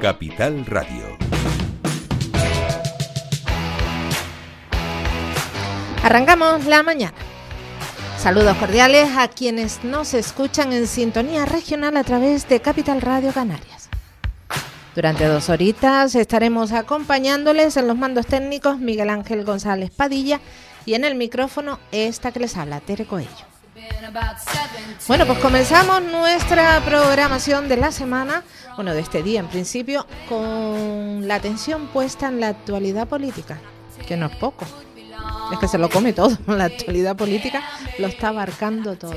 Capital Radio. Arrancamos la mañana. Saludos cordiales a quienes nos escuchan en sintonía regional a través de Capital Radio Canarias. Durante 2 horitas estaremos acompañándoles en los mandos técnicos Miguel Ángel González Padilla y en el micrófono esta que les habla, Tere Coello. Bueno, pues comenzamos nuestra programación de la semana, de este día en principio, con la atención puesta en la actualidad política, que no es poco. Es que se lo come todo, la actualidad política lo está abarcando todo.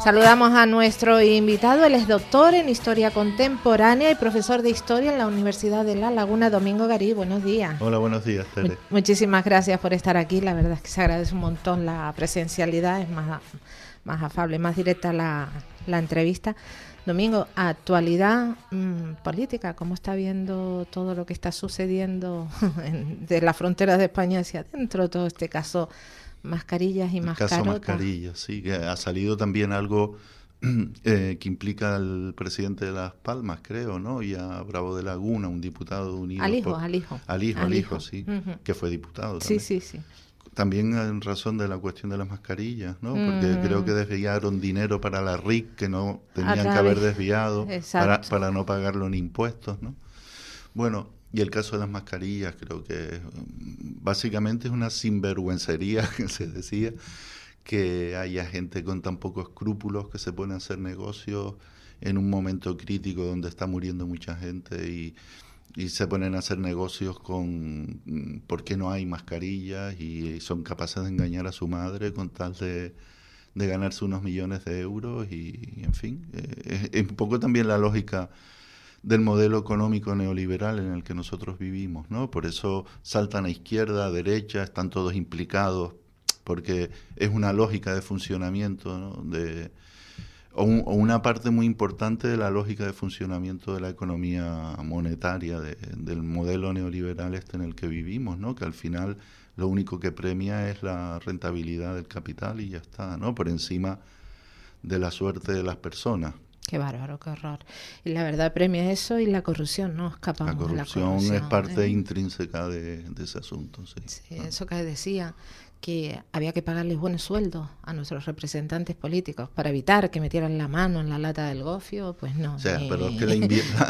Saludamos a nuestro invitado, él es doctor en Historia Contemporánea y profesor de Historia en la Universidad de La Laguna, Domingo Garí. Buenos días. Hola, buenos días, Tere. Muchísimas gracias por estar aquí, la verdad es que se agradece un montón la presencialidad, es más afable, más directa la entrevista. Domingo, actualidad política, ¿cómo está viendo todo lo que está sucediendo de las fronteras de España hacia adentro? Todo este caso mascarillas y mascarotas. El caso mascarillas, sí, que ha salido también algo que implica al presidente de Las Palmas, creo, ¿no? Y a Bravo de Laguna, un diputado de Unidos. Al hijo, sí, que fue diputado también. Sí. También en razón de la cuestión de las mascarillas, ¿no? Porque creo que desviaron dinero para la RIC que no tenían que haber desviado para no pagarlo en impuestos, ¿no? Bueno, y el caso de las mascarillas creo que básicamente es una sinvergüencería, que se decía, que haya gente con tan pocos escrúpulos que se pone a hacer negocios en un momento crítico donde está muriendo mucha gente y se ponen a hacer negocios con por qué no hay mascarillas y son capaces de engañar a su madre con tal de ganarse unos millones de euros y en fin, es un poco también la lógica del modelo económico neoliberal en el que nosotros vivimos, ¿no? Por eso saltan a izquierda, a derecha, están todos implicados, porque es una lógica de funcionamiento, ¿no? O una parte muy importante de la lógica de funcionamiento de la economía monetaria, del modelo neoliberal en el que vivimos, ¿no? Que al final lo único que premia es la rentabilidad del capital y ya está, ¿no? Por encima de la suerte de las personas. Qué bárbaro, qué horror. Y la verdad premia eso y la corrupción, no escapamos de la corrupción. Es parte intrínseca de ese asunto, sí. Sí, eso que decía, que había que pagarles buenos sueldos a nuestros representantes políticos para evitar que metieran la mano en la lata del gofio, pues no. O sea, pero es que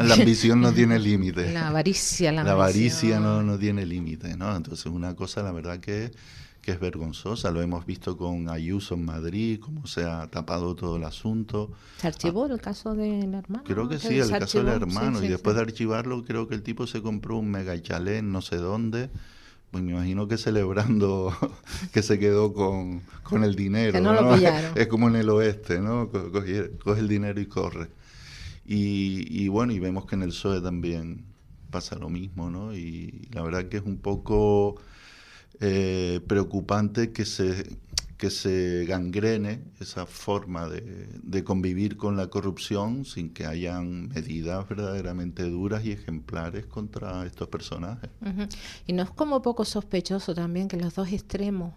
la ambición no tiene límite. La avaricia no tiene límite, ¿no? Entonces una cosa, la verdad que es vergonzosa. Lo hemos visto con Ayuso en Madrid, cómo se ha tapado todo el asunto. ¿Se archivó el caso del hermano? Creo que sí, el caso del hermano. Sí, y después de archivarlo, creo que el tipo se compró un mega chalet no sé dónde. Pues me imagino que celebrando que se quedó con el dinero. Que no lo pillaron. Es como en el oeste, ¿no? Coge el dinero y corre. Y bueno, y vemos que en el PSOE también pasa lo mismo, ¿no? Y la verdad que es un poco preocupante que se gangrene esa forma de convivir con la corrupción sin que hayan medidas verdaderamente duras y ejemplares contra estos personajes. Uh-huh. Y no es como poco sospechoso también que los dos extremos,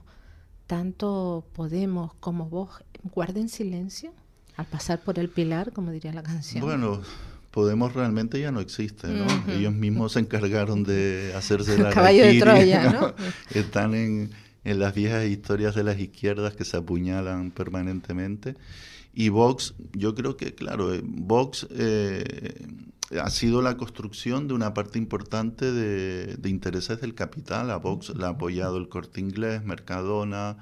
tanto Podemos como Vox, guarden silencio al pasar por el pilar, como diría la canción. Bueno, Podemos realmente ya no existe, ¿no? Uh-huh. Ellos mismos se encargaron de hacerse la caballo de Troya, ¿no? Están en las viejas historias de las izquierdas que se apuñalan permanentemente. Y Vox, yo creo que, claro, Vox ha sido la construcción de una parte importante de intereses del capital. A Vox la ha apoyado el Corte Inglés, Mercadona,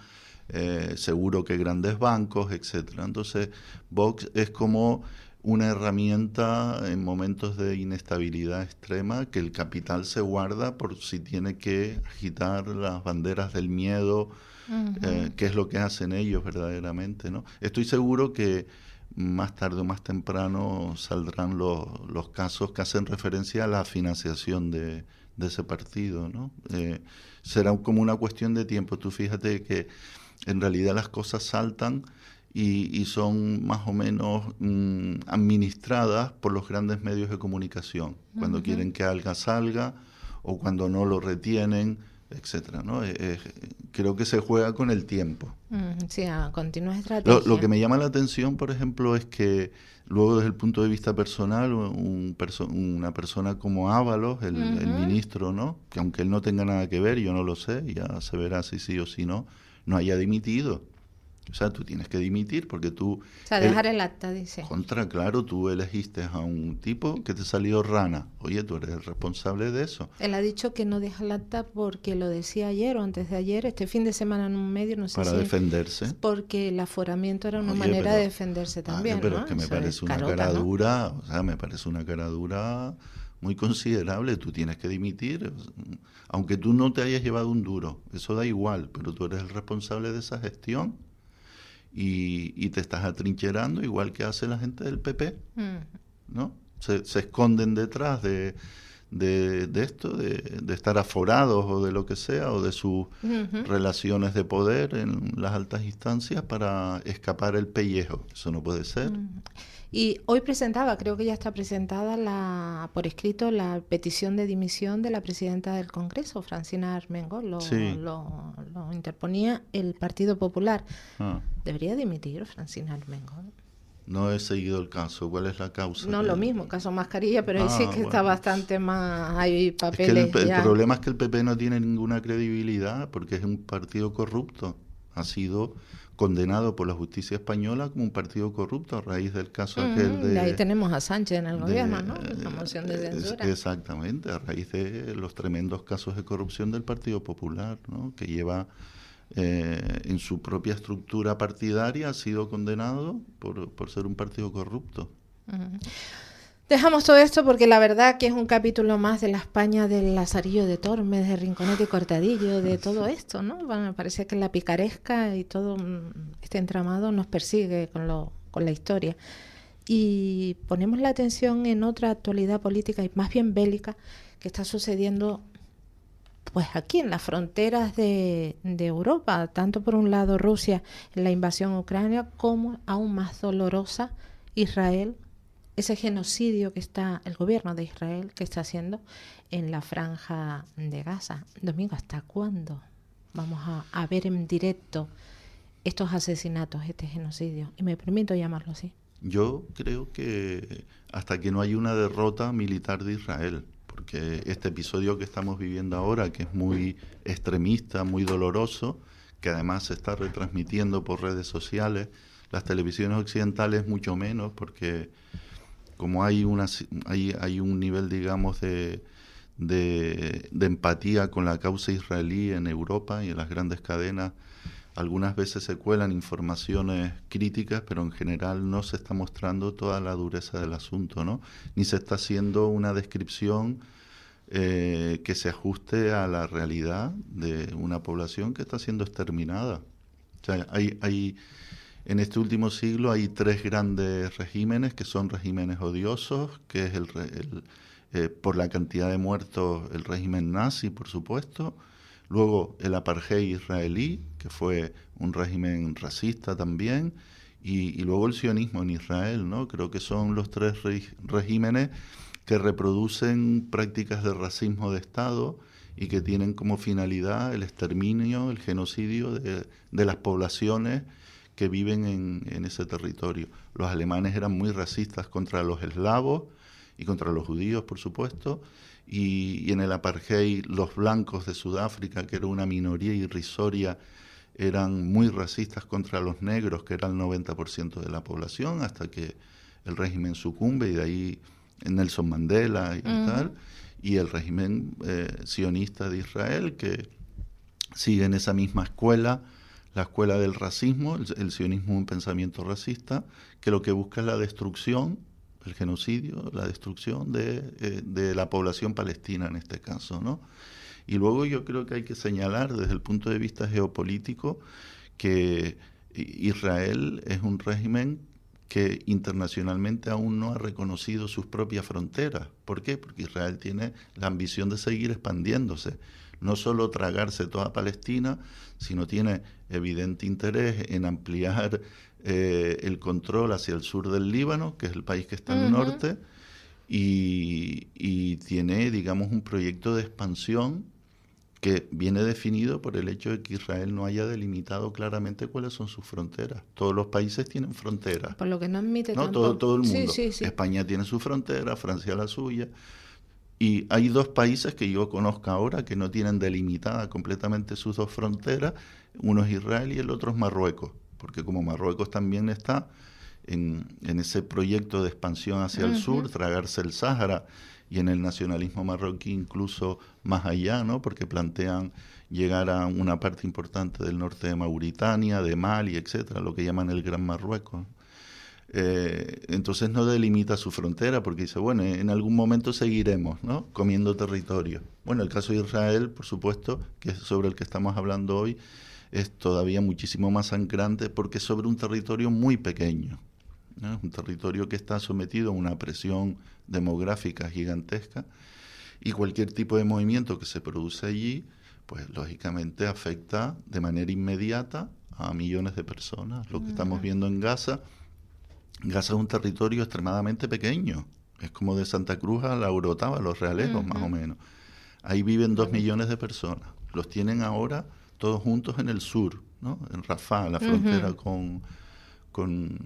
seguro que grandes bancos, etcétera. Entonces, Vox es como una herramienta en momentos de inestabilidad extrema que el capital se guarda por si tiene que agitar las banderas del miedo, que es lo que hacen ellos verdaderamente, ¿no? Estoy seguro que más tarde o más temprano saldrán los casos que hacen referencia a la financiación de ese partido, ¿no? Será como una cuestión de tiempo. Tú fíjate que en realidad las cosas saltan y son más o menos administradas por los grandes medios de comunicación. Cuando quieren que algo salga o cuando no lo retienen, etcétera, ¿no? Creo que se juega con el tiempo. Sí, a continua estrategia. Lo que me llama la atención, por ejemplo, es que luego desde el punto de vista personal, una persona como Ábalos, el ministro, ¿no? Que aunque él no tenga nada que ver, yo no lo sé, ya se verá si sí o si no haya dimitido. O sea, tú tienes que dimitir porque tú... O sea, dejar el acta, dice. Claro, tú elegiste a un tipo que te salió rana. Oye, tú eres el responsable de eso. Él ha dicho que no deja el acta porque lo decía ayer o antes de ayer, este fin de semana en un medio, no sé para si... defenderse. Porque el aforamiento era una manera de defenderse también, pero ¿no? es que me parece una cara dura, o sea, me parece una cara dura muy considerable. Tú tienes que dimitir, aunque tú no te hayas llevado un duro, eso da igual, pero tú eres el responsable de esa gestión. Y te estás atrincherando igual que hace la gente del PP, ¿no? Se esconden detrás de esto, de estar aforados o de lo que sea, o de sus relaciones de poder en las altas instancias para escapar el pellejo. Eso no puede ser. Y hoy presentaba, creo que ya está presentada por escrito, la petición de dimisión de la presidenta del Congreso, Francina Armengol. Lo interponía el Partido Popular. ¿Debería dimitir Francina Armengol? No he seguido el caso. ¿Cuál es la causa? No, lo mismo, caso mascarilla, pero ahí sí que está bastante más... Hay papeles. Es que el problema es que el PP no tiene ninguna credibilidad porque es un partido corrupto. Ha sido condenado por la justicia española como un partido corrupto a raíz del caso aquel de... ahí tenemos a Sánchez en el gobierno, ¿no? La moción de censura. Exactamente, a raíz de los tremendos casos de corrupción del Partido Popular, ¿no? Que lleva en su propia estructura partidaria, ha sido condenado por ser un partido corrupto. Dejamos todo esto porque la verdad que es un capítulo más de la España del Lazarillo de Tormes, de Rinconete y Cortadillo, de todo esto, ¿no? Bueno, me parece que la picaresca y todo este entramado nos persigue con la historia. Y ponemos la atención en otra actualidad política y más bien bélica que está sucediendo pues aquí en las fronteras de Europa, tanto por un lado Rusia en la invasión a Ucrania, como aún más dolorosa Israel, ese genocidio que está el gobierno de Israel que está haciendo en la franja de Gaza. Domingo, ¿hasta cuándo vamos a ver en directo estos asesinatos, este genocidio? Y me permito llamarlo así. Yo creo que hasta que no haya una derrota militar de Israel, porque este episodio que estamos viviendo ahora, que es muy extremista, muy doloroso, que además se está retransmitiendo por redes sociales, las televisiones occidentales mucho menos, porque como hay un nivel, digamos, de empatía con la causa israelí en Europa y en las grandes cadenas, algunas veces se cuelan informaciones críticas, pero en general no se está mostrando toda la dureza del asunto, ¿no? Ni se está haciendo una descripción que se ajuste a la realidad de una población que está siendo exterminada. O sea, en este último siglo hay 3 grandes regímenes que son regímenes odiosos, que es por la cantidad de muertos el régimen nazi, por supuesto. Luego el apartheid israelí, que fue un régimen racista también, y luego el sionismo en Israel, ¿no? Creo que son los 3 regímenes que reproducen prácticas de racismo de Estado y que tienen como finalidad el exterminio, el genocidio de las poblaciones que viven en ese territorio. Los alemanes eran muy racistas contra los eslavos y contra los judíos, por supuesto, y en el apartheid los blancos de Sudáfrica, que era una minoría irrisoria, eran muy racistas contra los negros, que era el 90% de la población, hasta que el régimen sucumbe, y de ahí Nelson Mandela y tal, y el régimen sionista de Israel, que sigue en esa misma escuela, la escuela del racismo. El sionismo es un pensamiento racista, que lo que busca es la destrucción, el genocidio, la destrucción de la población palestina en este caso, ¿no? Y luego yo creo que hay que señalar desde el punto de vista geopolítico que Israel es un régimen que internacionalmente aún no ha reconocido sus propias fronteras. ¿Por qué? Porque Israel tiene la ambición de seguir expandiéndose. No solo tragarse toda Palestina, sino tiene evidente interés en ampliar el control hacia el sur del Líbano, que es el país que está al norte, y tiene, digamos, un proyecto de expansión que viene definido por el hecho de que Israel no haya delimitado claramente cuáles son sus fronteras. Todos los países tienen fronteras. Por lo que no admite ¿no? tampoco. Todo el mundo. Sí. España tiene su frontera, Francia la suya. Y hay 2 países que yo conozco ahora que no tienen delimitada completamente sus 2 fronteras. Uno es Israel y el otro es Marruecos. Porque como Marruecos también está en ese proyecto de expansión hacia el sur, tragarse el Sáhara, y en el nacionalismo marroquí incluso más allá, ¿no? Porque plantean llegar a una parte importante del norte de Mauritania, de Mali, etcétera, lo que llaman el Gran Marruecos. Entonces no delimita su frontera porque dice, bueno, en algún momento seguiremos, ¿no? Comiendo territorio. Bueno, el caso de Israel, por supuesto, que es sobre el que estamos hablando hoy, es todavía muchísimo más sangrante porque es sobre un territorio muy pequeño, ¿no? Un territorio que está sometido a una presión demográfica gigantesca, y cualquier tipo de movimiento que se produce allí, pues lógicamente afecta de manera inmediata a millones de personas. Lo que estamos viendo en Gaza es un territorio extremadamente pequeño, es como de Santa Cruz a la Orotava, Los Realejos, más o menos. Ahí viven 2 millones de personas, los tienen ahora todos juntos en el sur, ¿no? En Rafah, la frontera con...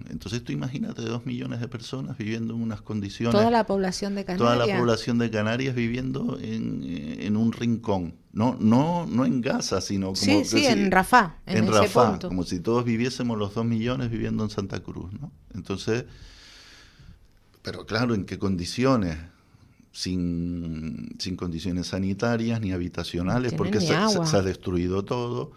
Entonces tú imagínate 2 millones de personas viviendo en unas condiciones... Toda la población de Canarias. Toda la población de Canarias viviendo en un rincón. No en Gaza, sino como... Sí, en Rafah. En Rafah, como si todos viviésemos los 2 millones viviendo en Santa Cruz, ¿no? Entonces, pero claro, ¿en qué condiciones? Sin condiciones sanitarias ni habitacionales, porque se ha destruido todo.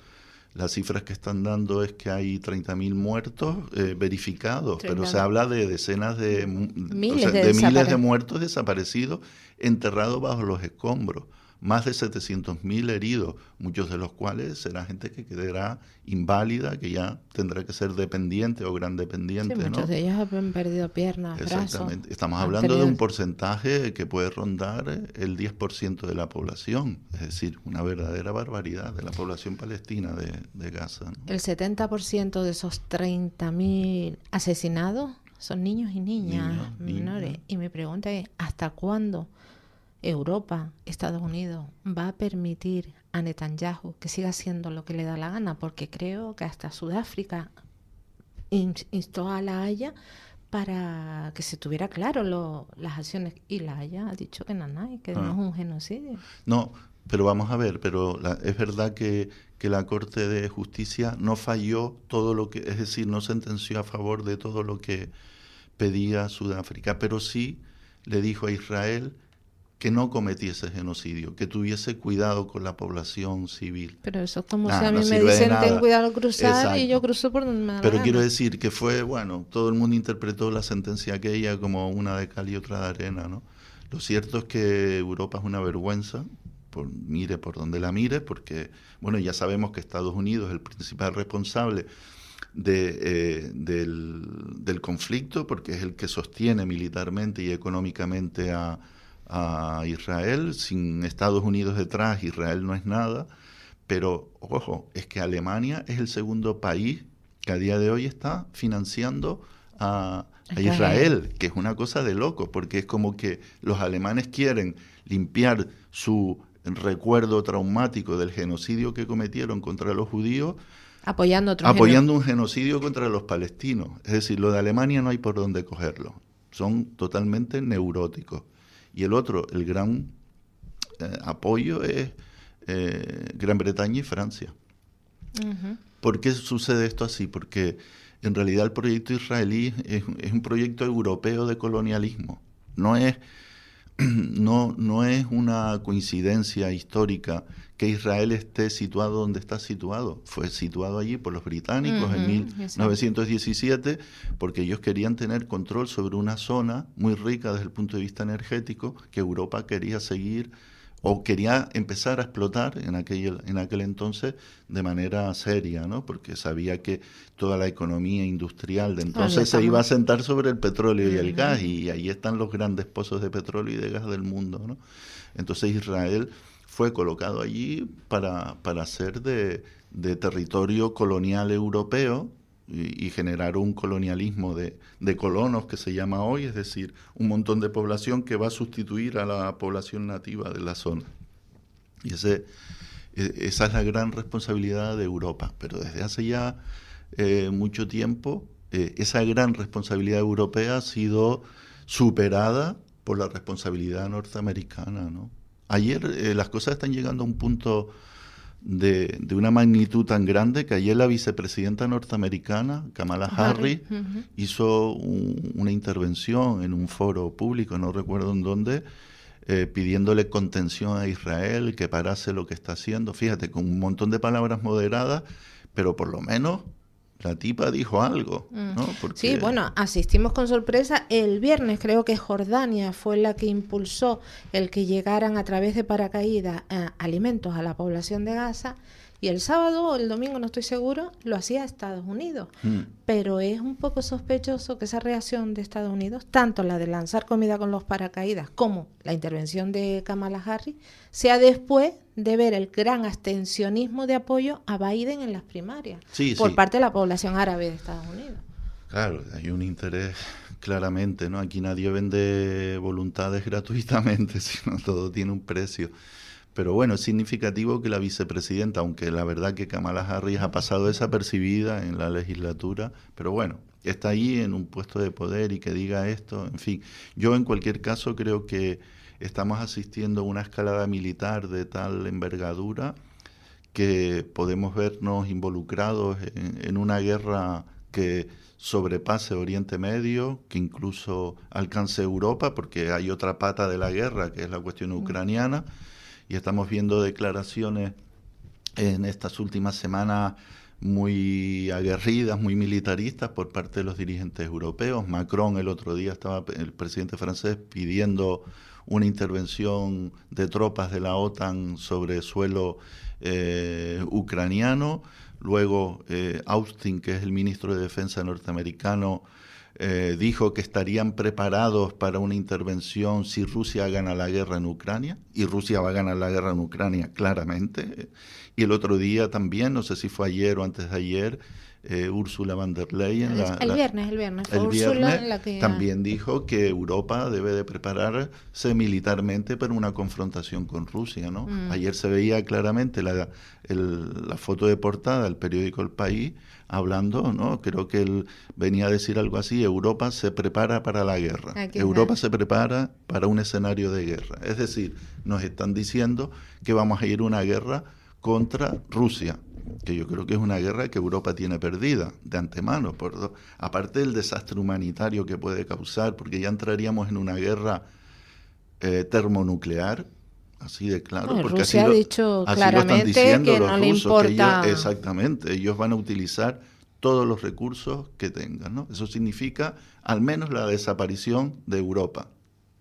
Las cifras que están dando es que hay 30.000 muertos verificados, pero se habla de decenas de miles de muertos desaparecidos, enterrados bajo los escombros. Más de 700.000 heridos, muchos de los cuales será gente que quedará inválida, que ya tendrá que ser dependiente o gran dependiente. Sí, muchos de ellos han perdido piernas, Exactamente. brazos. Estamos hablando de un porcentaje que puede rondar el 10% de la población, es decir, una verdadera barbaridad de la población palestina de Gaza, ¿no? El 70% de esos 30.000 asesinados son niños y niñas menores. Y mi pregunta es, ¿hasta cuándo Europa, Estados Unidos, va a permitir a Netanyahu que siga haciendo lo que le da la gana? Porque creo que hasta Sudáfrica instó a la Haya para que se tuviera claro las acciones, y la Haya ha dicho que no es un genocidio. No, pero vamos a ver, es verdad que la Corte de Justicia no falló todo lo que, es decir, no sentenció a favor de todo lo que pedía Sudáfrica, pero sí le dijo a Israel que no cometiese genocidio, que tuviese cuidado con la población civil. Pero eso es como si a mí me dicen ten cuidado al cruzar. Exacto. Y yo cruzo por donde me da la Pero gana. Quiero decir que fue, bueno, todo el mundo interpretó la sentencia aquella como una de cal y otra de arena, ¿no? Lo cierto es que Europa es una vergüenza, mire por donde la mire, porque, bueno, ya sabemos que Estados Unidos es el principal responsable del conflicto, porque es el que sostiene militarmente y económicamente a Israel. Sin Estados Unidos detrás, Israel no es nada. Pero, ojo, es que Alemania es el segundo país que a día de hoy está financiando a Israel, que es una cosa de loco, porque es como que los alemanes quieren limpiar su recuerdo traumático del genocidio que cometieron contra los judíos, apoyando un genocidio contra los palestinos. Es decir, lo de Alemania no hay por dónde cogerlo. Son totalmente neuróticos. Y el otro, el gran apoyo es Gran Bretaña y Francia. Uh-huh. ¿Por qué sucede esto así? Porque en realidad el proyecto israelí es un proyecto europeo de colonialismo. No es una coincidencia histórica que Israel esté situado donde está situado. Fue situado allí por los británicos en 1917, porque ellos querían tener control sobre una zona muy rica desde el punto de vista energético que Europa quería seguir o quería empezar a explotar en aquel entonces de manera seria, ¿no? Porque sabía que toda la economía industrial de entonces se iba a sentar sobre el petróleo y el gas, y ahí están los grandes pozos de petróleo y de gas del mundo, ¿no? Entonces Israel fue colocado allí para ser de territorio colonial europeo y generar un colonialismo de colonos que se llama hoy, es decir, un montón de población que va a sustituir a la población nativa de la zona. Y ese Esa es la gran responsabilidad de Europa, pero desde hace ya mucho tiempo esa gran responsabilidad europea ha sido superada por la responsabilidad norteamericana, ¿no? Ayer las cosas están llegando a un punto de una magnitud tan grande que ayer la vicepresidenta norteamericana, Kamala Harris, hizo una intervención en un foro público, no recuerdo en dónde, pidiéndole contención a Israel, que parase lo que está haciendo. Fíjate, con un montón de palabras moderadas, pero por lo menos la tipa dijo algo, ¿no? Porque... Sí, bueno, asistimos con sorpresa. El viernes creo que Jordania fue la que impulsó el que llegaran a través de paracaídas alimentos a la población de Gaza, y el sábado o el domingo, no estoy seguro, lo hacía Estados Unidos. Pero es un poco sospechoso que esa reacción de Estados Unidos, tanto la de lanzar comida con los paracaídas como la intervención de Kamala Harris, sea después de ver el gran abstencionismo de apoyo a Biden en las primarias por parte de la población árabe de Estados Unidos. Claro, hay un interés claramente, ¿no? Aquí nadie vende voluntades gratuitamente, sino todo tiene un precio. Pero bueno, es significativo que la vicepresidenta, aunque la verdad que Kamala Harris ha pasado desapercibida en la legislatura, pero bueno, está ahí en un puesto de poder y que diga esto, en fin. Yo en cualquier caso creo que estamos asistiendo a una escalada militar de tal envergadura que podemos vernos involucrados en una guerra que sobrepase Oriente Medio, que incluso alcance Europa, porque hay otra pata de la guerra, que es la cuestión ucraniana. Y estamos viendo declaraciones en estas últimas semanas muy aguerridas, muy militaristas por parte de los dirigentes europeos. Macron el otro día el presidente francés, pidiendo una intervención de tropas de la OTAN sobre suelo ucraniano. Luego Austin, que es el ministro de Defensa norteamericano, dijo que estarían preparados para una intervención si Rusia gana la guerra en Ucrania, y Rusia va a ganar la guerra en Ucrania claramente. Y el otro día también, no sé si fue ayer o antes de ayer, Ursula von der Leyen, el viernes la que también dijo que Europa debe de prepararse militarmente para una confrontación con Rusia, ¿no? Ayer se veía claramente la foto de portada del periódico El País hablando, ¿no? Creo que él venía a decir algo así: Europa se prepara para la guerra, Europa se prepara para un escenario de guerra. Es decir, nos están diciendo que vamos a ir a una guerra contra Rusia, que yo creo que es una guerra que Europa tiene perdida de antemano, aparte del desastre humanitario que puede causar, porque ya entraríamos en una guerra termonuclear, así de claro. Bueno, porque Rusia ha dicho claramente que no le importa. Exactamente, ellos van a utilizar todos los recursos que tengan, ¿no? Eso significa al menos la desaparición de Europa,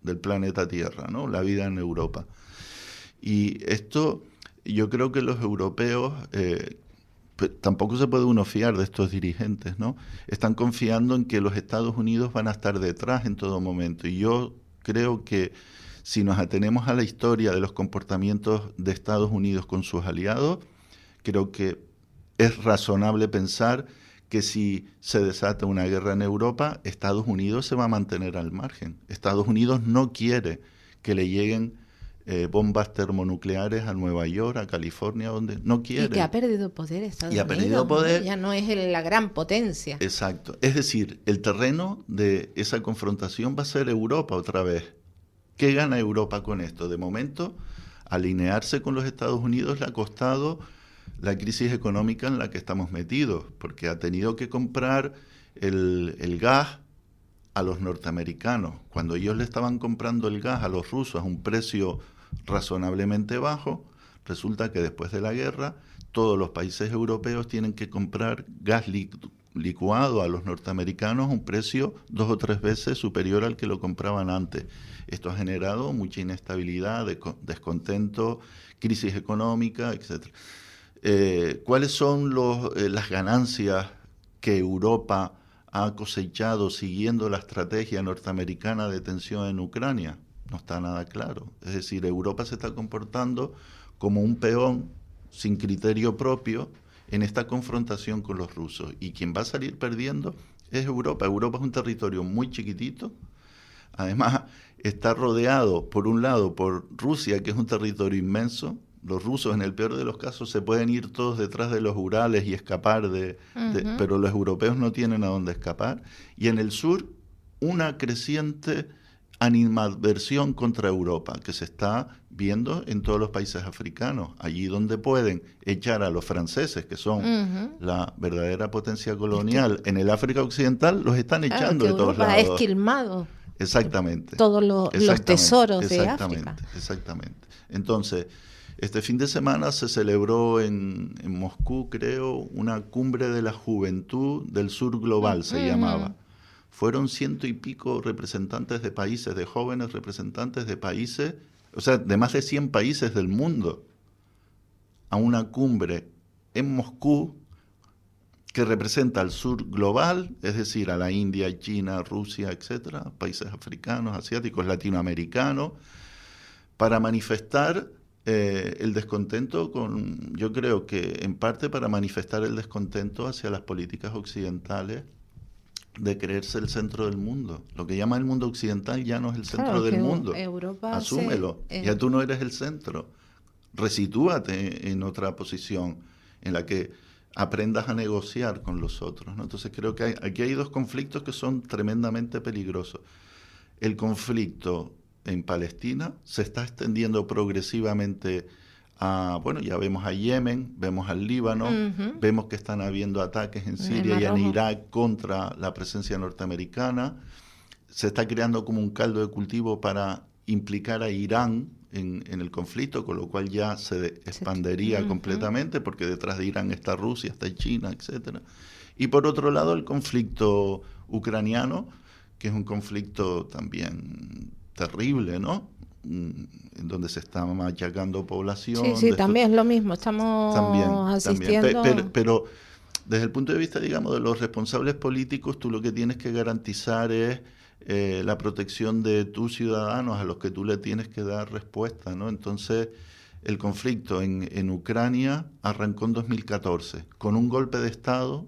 del planeta Tierra, ¿no? La vida en Europa. Y esto, yo creo que los europeos, tampoco se puede uno fiar de estos dirigentes, ¿no? Están confiando en que los Estados Unidos van a estar detrás en todo momento. Y yo creo que si nos atenemos a la historia de los comportamientos de Estados Unidos con sus aliados, creo que es razonable pensar que si se desata una guerra en Europa, Estados Unidos se va a mantener al margen. Estados Unidos no quiere que le lleguen bombas termonucleares a Nueva York, a California, donde no quiere. Y que ha perdido poder Estados Unidos. Y ha perdido poder. ¿No? Ya no es la gran potencia. Exacto. Es decir, el terreno de esa confrontación va a ser Europa otra vez. ¿Qué gana Europa con esto? De momento, alinearse con los Estados Unidos le ha costado la crisis económica en la que estamos metidos, porque ha tenido que comprar el gas a los norteamericanos. Cuando ellos le estaban comprando el gas a los rusos a un precio razonablemente bajo, resulta que después de la guerra todos los países europeos tienen que comprar gas licuado a los norteamericanos a un precio 2 o 3 veces superior al que lo compraban antes. Esto ha generado mucha inestabilidad, descontento, crisis económica, etc. ¿Cuáles son las ganancias que Europa ha cosechado siguiendo la estrategia norteamericana de tensión en Ucrania? No está nada claro. Es decir, Europa se está comportando como un peón sin criterio propio en esta confrontación con los rusos. Y quien va a salir perdiendo es Europa. Europa es un territorio muy chiquitito. Además, está rodeado, por un lado, por Rusia, que es un territorio inmenso, Los rusos, en el peor de los casos, se pueden ir todos detrás de los Urales y escapar pero los europeos no tienen a dónde escapar. Y en el sur, una creciente animadversión contra Europa, que se está viendo en todos los países africanos. Allí donde pueden echar a los franceses, que son la verdadera potencia colonial, en el África Occidental, los están echando de todos lados. Ha esquilmado todos los tesoros de África. Exactamente. Entonces, este fin de semana se celebró en Moscú, creo, una cumbre de la juventud del sur global, se llamaba. Fueron 100 y pico representantes de países, de jóvenes representantes de países, o sea, de más de 100 países del mundo, a una cumbre en Moscú que representa al sur global, es decir, a la India, China, Rusia, etcétera, países africanos, asiáticos, latinoamericanos, para manifestar el descontento yo creo que en parte para manifestar el descontento hacia las políticas occidentales de creerse el centro del mundo. Lo que llama el mundo occidental ya no es el centro del mundo. Europa asúmelo. Ya tú no eres el centro. Resitúate en otra posición en la que aprendas a negociar con los otros, ¿no? Entonces creo que aquí hay dos conflictos que son tremendamente peligrosos. El conflicto en Palestina se está extendiendo progresivamente ya vemos a Yemen, vemos al Líbano, vemos que están habiendo ataques en Siria y en Irak contra la presencia norteamericana. Se está creando como un caldo de cultivo para implicar a Irán en el conflicto, con lo cual ya se expandería completamente, porque detrás de Irán está Rusia, está China, etcétera. Y por otro lado, el conflicto ucraniano, que es un conflicto también terrible, ¿no? En donde se está machacando población. Sí, también es lo mismo, estamos asistiendo... Pero desde el punto de vista, digamos, de los responsables políticos, tú lo que tienes que garantizar es la protección de tus ciudadanos a los que tú le tienes que dar respuesta, ¿no? Entonces, el conflicto en Ucrania arrancó en 2014 con un golpe de Estado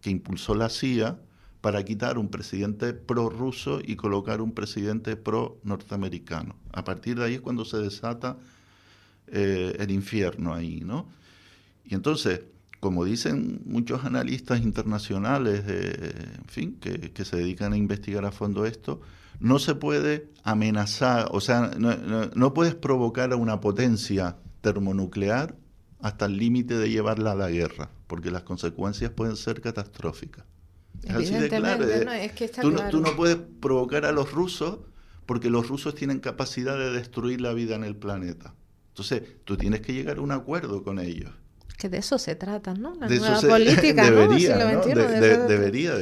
que impulsó la CIA para quitar un presidente prorruso y colocar un presidente pro-norteamericano. A partir de ahí es cuando se desata el infierno ahí, ¿no? Y entonces, como dicen muchos analistas internacionales, en fin, que se dedican a investigar a fondo esto, no se puede amenazar, o sea, no puedes provocar a una potencia termonuclear hasta el límite de llevarla a la guerra, porque las consecuencias pueden ser catastróficas. Es así de claro. No, es que está claro. Tú no puedes provocar a los rusos porque los rusos tienen capacidad de destruir la vida en el planeta. Entonces, tú tienes que llegar a un acuerdo con ellos. Que de eso se trata, ¿no? La nueva política, debería, ¿no? Debería.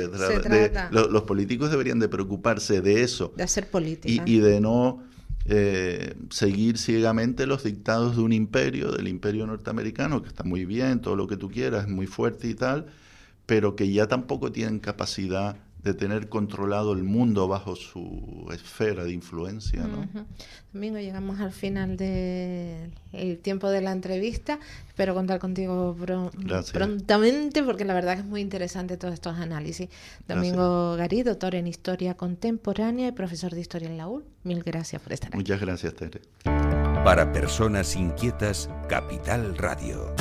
Los políticos deberían de preocuparse de eso. De hacer política. Y de no seguir ciegamente los dictados de un imperio, del imperio norteamericano, que está muy bien, todo lo que tú quieras, es muy fuerte y tal, pero que ya tampoco tienen capacidad de tener controlado el mundo bajo su esfera de influencia, ¿no? Domingo, llegamos al final del tiempo de la entrevista. Espero contar contigo prontamente, porque la verdad que es muy interesante todos estos análisis. Domingo Garí, doctor en Historia Contemporánea y profesor de Historia en la UL. Mil gracias por estar aquí. Muchas gracias, Tere. Para personas inquietas, Capital Radio.